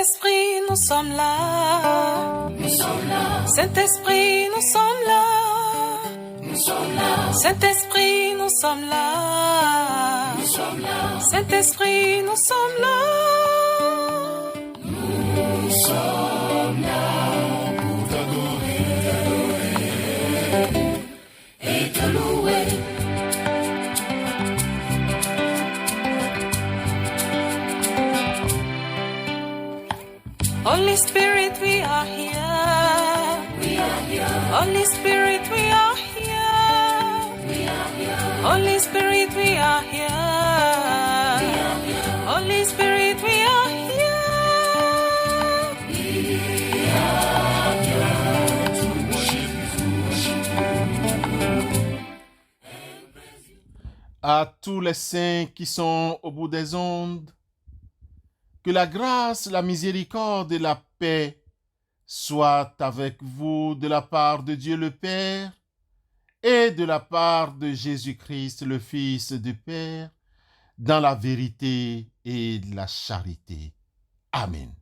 Saint-Esprit, nous sommes là. Nous sommes là. Saint-Esprit, nous sommes là. Nous sommes là. Saint-Esprit, nous sommes là. Nous sommes là. Saint-Esprit, nous sommes là. Nous sommes là pour t'adorer et te louer. Holy Spirit, we are here. We are here. Holy Spirit, we are here. We are here. Holy Spirit, we are here. We are here. Holy Spirit, we are here. We are here to worship you. À tous les saints qui sont au bout des ondes, que la grâce, la miséricorde et la paix soient avec vous de la part de Dieu le Père et de la part de Jésus-Christ, le Fils du Père, dans la vérité et la charité. Amen.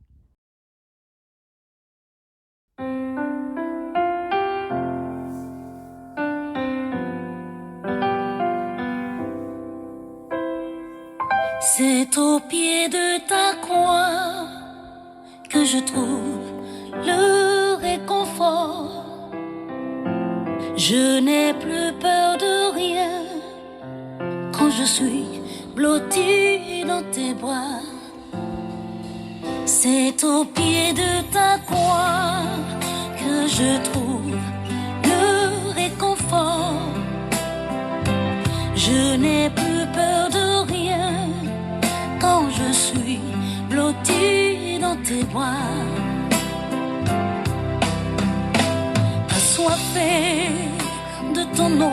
C'est au pied de ta croix que je trouve le réconfort. Je n'ai plus peur de rien quand je suis blotti dans tes bras. C'est au pied de ta croix que je trouve le réconfort. Je n'ai plus peur de rien quand je suis blotti dans tes bras. Assoiffé de ton eau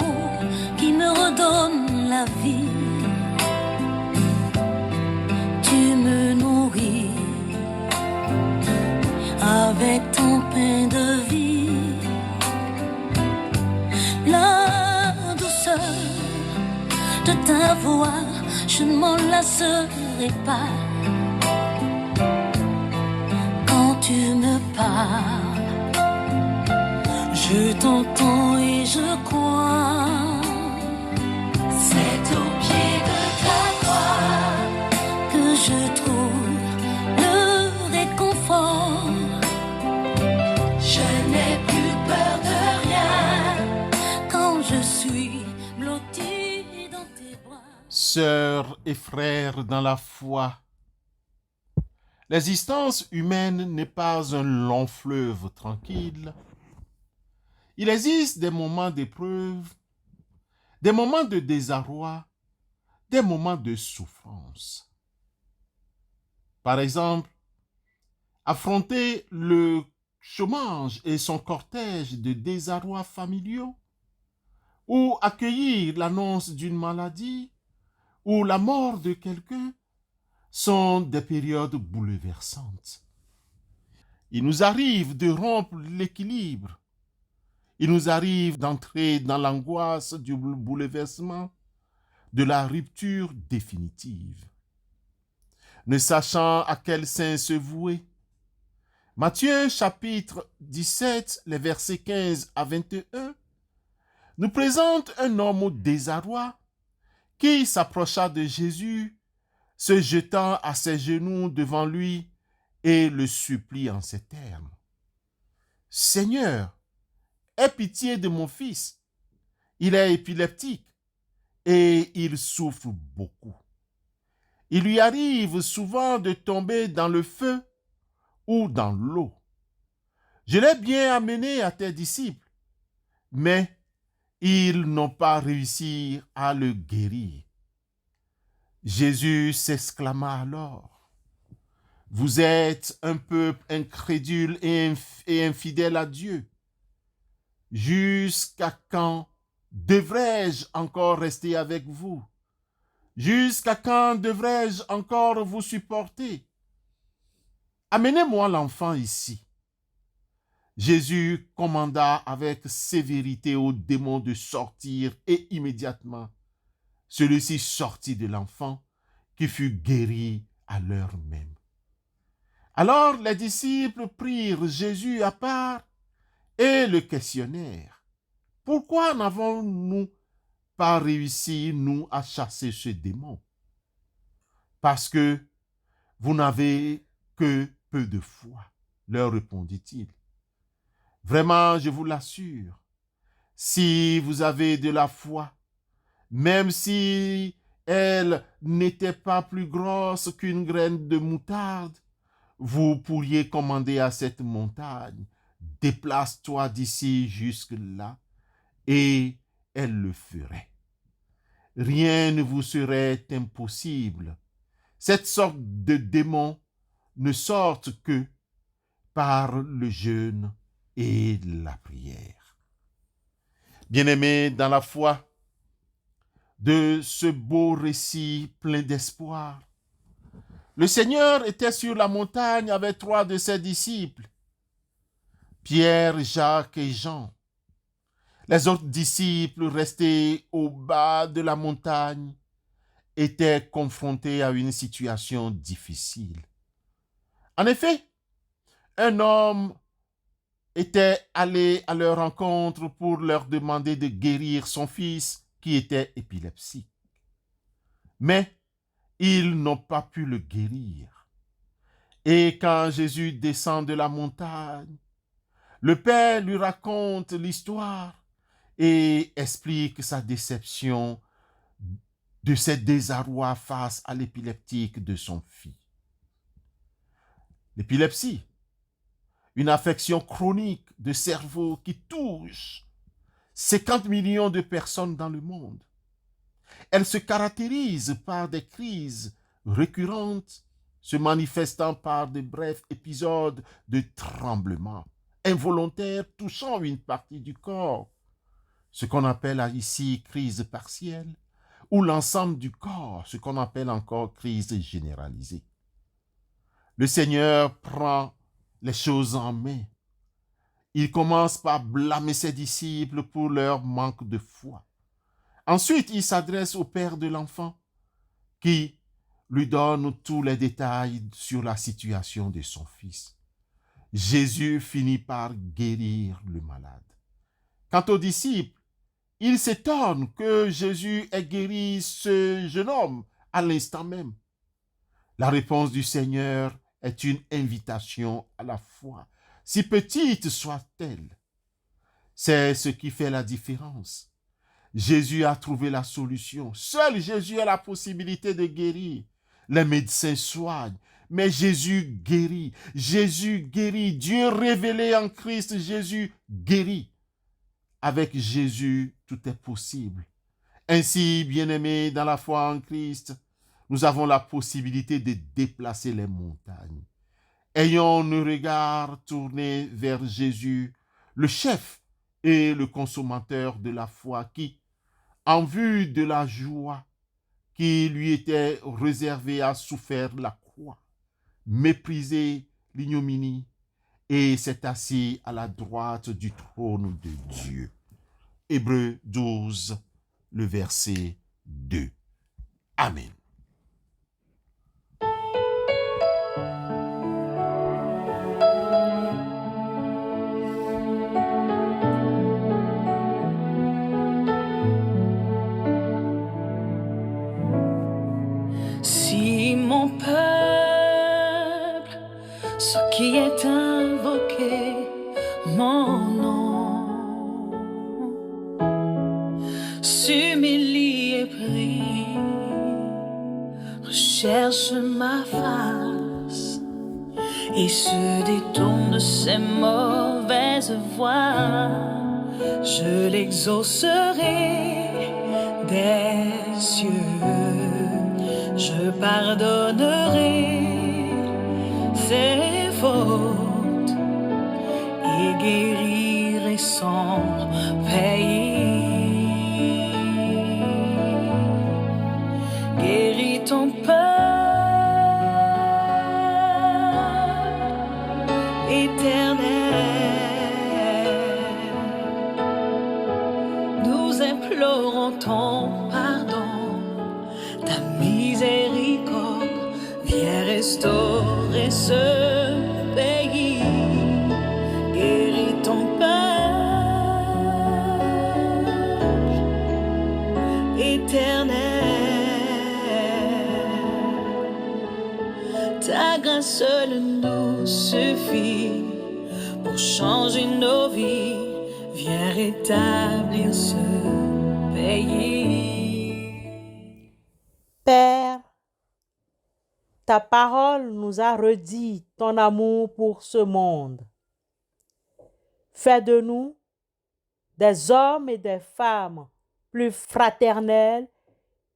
qui me redonne la vie, tu me nourris avec ton pain de vie. La douceur de ta voix, je ne m'en lasserai pas. Quand tu me parles, je t'entends et je crois. C'est au pied de ta croix que je trouve le réconfort. Je n'ai plus peur de rien quand je suis blotti dans tes bras. Sœurs et frères dans la foi, l'existence humaine n'est pas un long fleuve tranquille. Il existe des moments d'épreuve, des moments de désarroi, des moments de souffrance. Par exemple, affronter le chômage et son cortège de désarrois familiaux, ou accueillir l'annonce d'une maladie, ou la mort de quelqu'un, sont des périodes bouleversantes. Il nous arrive de rompre l'équilibre. Il nous arrive d'entrer dans l'angoisse du bouleversement, de la rupture définitive. Ne sachant à quel saint se vouer, Matthieu chapitre 17, les versets 15 à 21, nous présente un homme au désarroi qui s'approcha de Jésus, se jetant à ses genoux devant lui et le supplie en ces termes. « Seigneur, aie pitié de mon fils. Il est épileptique et il souffre beaucoup. Il lui arrive souvent de tomber dans le feu ou dans l'eau. Je l'ai bien amené à tes disciples, mais ils n'ont pas réussi à le guérir. » Jésus s'exclama alors, « Vous êtes un peuple incrédule et infidèle à Dieu. Jusqu'à quand devrais-je encore rester avec vous? Jusqu'à quand devrais-je encore vous supporter? Amenez-moi l'enfant ici. » Jésus commanda avec sévérité au démon de sortir et immédiatement, celui-ci sortit de l'enfant qui fut guéri à l'heure même. Alors les disciples prirent Jésus à part et le questionnèrent. Pourquoi n'avons-nous pas réussi, nous, à chasser ce démon? Parce que vous n'avez que peu de foi, leur répondit-il. Vraiment, je vous l'assure, si vous avez de la foi, même si elle n'était pas plus grosse qu'une graine de moutarde, vous pourriez commander à cette montagne, déplace-toi d'ici jusque-là, et elle le ferait. Rien ne vous serait impossible. Cette sorte de démon ne sortent que par le jeûne et la prière. Bien-aimés dans la foi, de ce beau récit plein d'espoir, le Seigneur était sur la montagne avec 3 de ses disciples, Pierre, Jacques et Jean. Les autres disciples restés au bas de la montagne étaient confrontés à une situation difficile. En effet, un homme était allé à leur rencontre pour leur demander de guérir son fils qui était épileptique. Mais ils n'ont pas pu le guérir. Et quand Jésus descend de la montagne, le Père lui raconte l'histoire et explique sa déception de ses désarrois face à l'épileptique de son fils. L'épilepsie, une affection chronique de cerveau qui touche 50 millions de personnes dans le monde. Elle se caractérise par des crises récurrentes, se manifestant par de brefs épisodes de tremblements involontaires touchant une partie du corps, ce qu'on appelle ici crise partielle, ou l'ensemble du corps, ce qu'on appelle encore crise généralisée. Le Seigneur prend les choses en main. Il commence par blâmer ses disciples pour leur manque de foi. Ensuite, il s'adresse au père de l'enfant qui lui donne tous les détails sur la situation de son fils. Jésus finit par guérir le malade. Quant aux disciples, ils s'étonnent que Jésus ait guéri ce jeune homme à l'instant même. La réponse du Seigneur est une invitation à la foi, si petite soit-elle. C'est ce qui fait la différence. Jésus a trouvé la solution. Seul Jésus a la possibilité de guérir. Les médecins soignent, mais Jésus guérit. Jésus guérit. Dieu révélé en Christ, Jésus guérit. Avec Jésus, tout est possible. Ainsi, bien-aimés dans la foi en Christ, nous avons la possibilité de déplacer les montagnes. Ayons nos regards tournés vers Jésus, le chef et le consommateur de la foi qui, en vue de la joie qui lui était réservée, a souffert la croix, méprisé l'ignominie et s'est assis à la droite du trône de Dieu. Hébreux 12, le verset 2. Amen. Si mon peuple, ce qui est invoqué, mon nom, s'humilie et prie, recherche ma face et se détourne de ses mauvaises voies, je l'exaucerai des cieux. Je pardonnerai ses fautes et guérirai son pays. Guéris ton peuple éternel. Nous implorons ton pardon, ta miséricorde, viens restaurer ce seule nous suffit pour changer nos vies. Viens rétablir ce pays. Père, ta parole nous a redit ton amour pour ce monde. Fais de nous des hommes et des femmes plus fraternels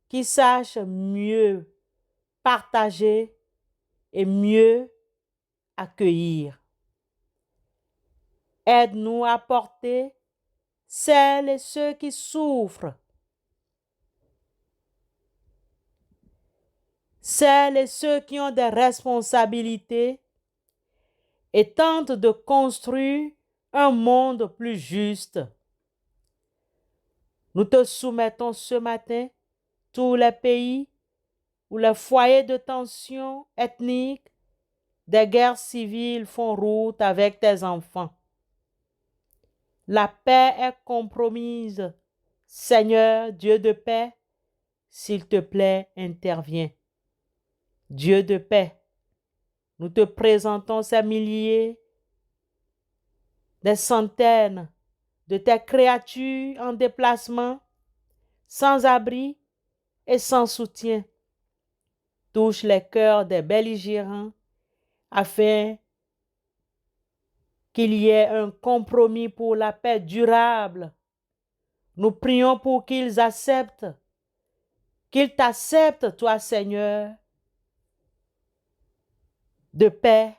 qui sachent mieux partager et mieux accueillir. Aide-nous à porter celles et ceux qui souffrent, celles et ceux qui ont des responsabilités et tentent de construire un monde plus juste. Nous te soumettons ce matin tous les pays où les foyers de tension ethnique, des guerres civiles font route avec tes enfants. La paix est compromise. Seigneur, Dieu de paix, s'il te plaît, interviens. Dieu de paix, nous te présentons ces milliers, des centaines de tes créatures en déplacement, sans abri et sans soutien. Touche les cœurs des belligérants afin qu'il y ait un compromis pour la paix durable. Nous prions pour qu'ils t'acceptent, toi Seigneur, de paix,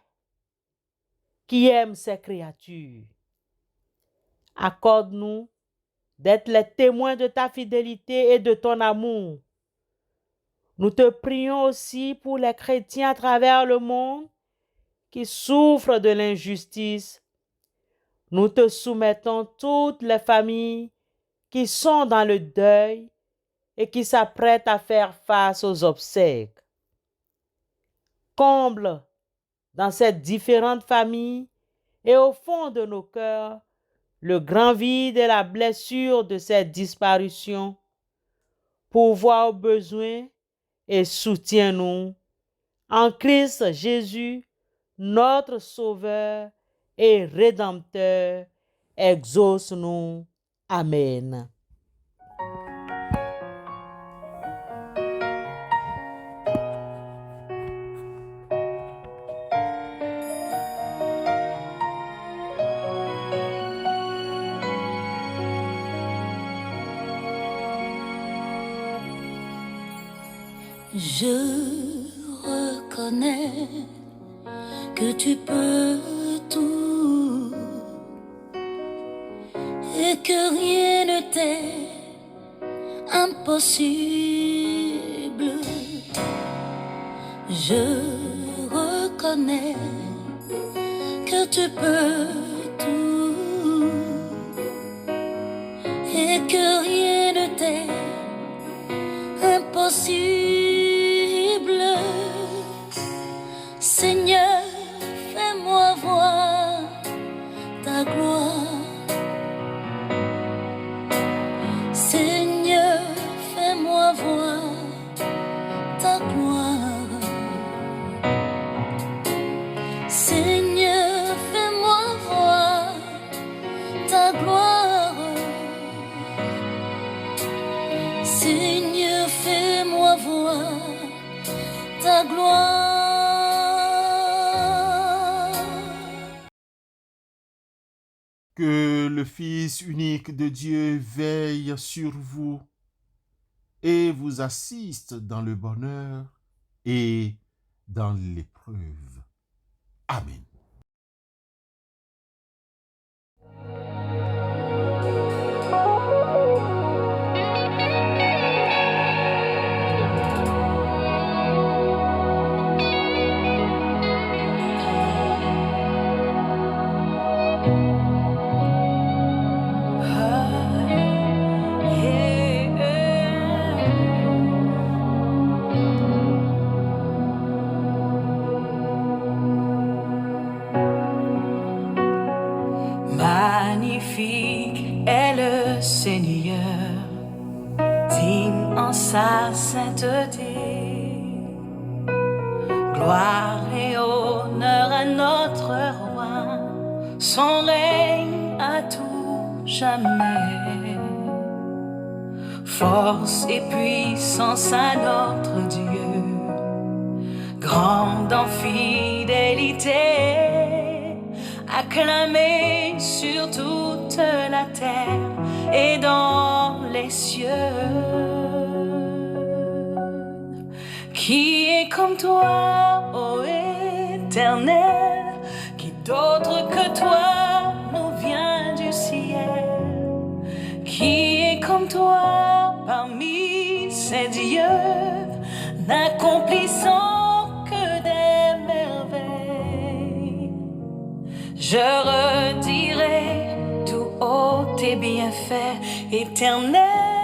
qui aime ses créatures. Accorde-nous d'être les témoins de ta fidélité et de ton amour. Nous te prions aussi pour les chrétiens à travers le monde qui souffrent de l'injustice. Nous te soumettons toutes les familles qui sont dans le deuil et qui s'apprêtent à faire face aux obsèques. Comble dans ces différentes familles et au fond de nos cœurs le grand vide et la blessure de ces disparitions. Pourvois aux besoins et soutiens-nous. En Christ Jésus, notre Sauveur et Rédempteur, exauce-nous. Amen. Je reconnais que tu peux tout et que rien ne t'est impossible. Je reconnais que tu peux tout et que rien ne t'est impossible. Seigneur, fais-moi voir ta gloire. Seigneur, fais-moi voir ta gloire. Seigneur, fais-moi voir ta gloire. Seigneur, fais-moi voir ta gloire. Que le Fils unique de Dieu veille sur vous et vous assiste dans le bonheur et dans l'épreuve. Amen. Magnifique est le Seigneur, digne en sa sainteté. Gloire et honneur notre roi, son règne à tout jamais. Force et puissance à notre Dieu, grande en fidélité, acclamé sur toute la terre et dans les cieux. Qui est comme toi, ô Éternel? Qui d'autre que toi nous vient du ciel? Qui est comme toi parmi ces dieux, n'accomplissant que des merveilles? Je redirai tout haut tes bienfaits, Éternel.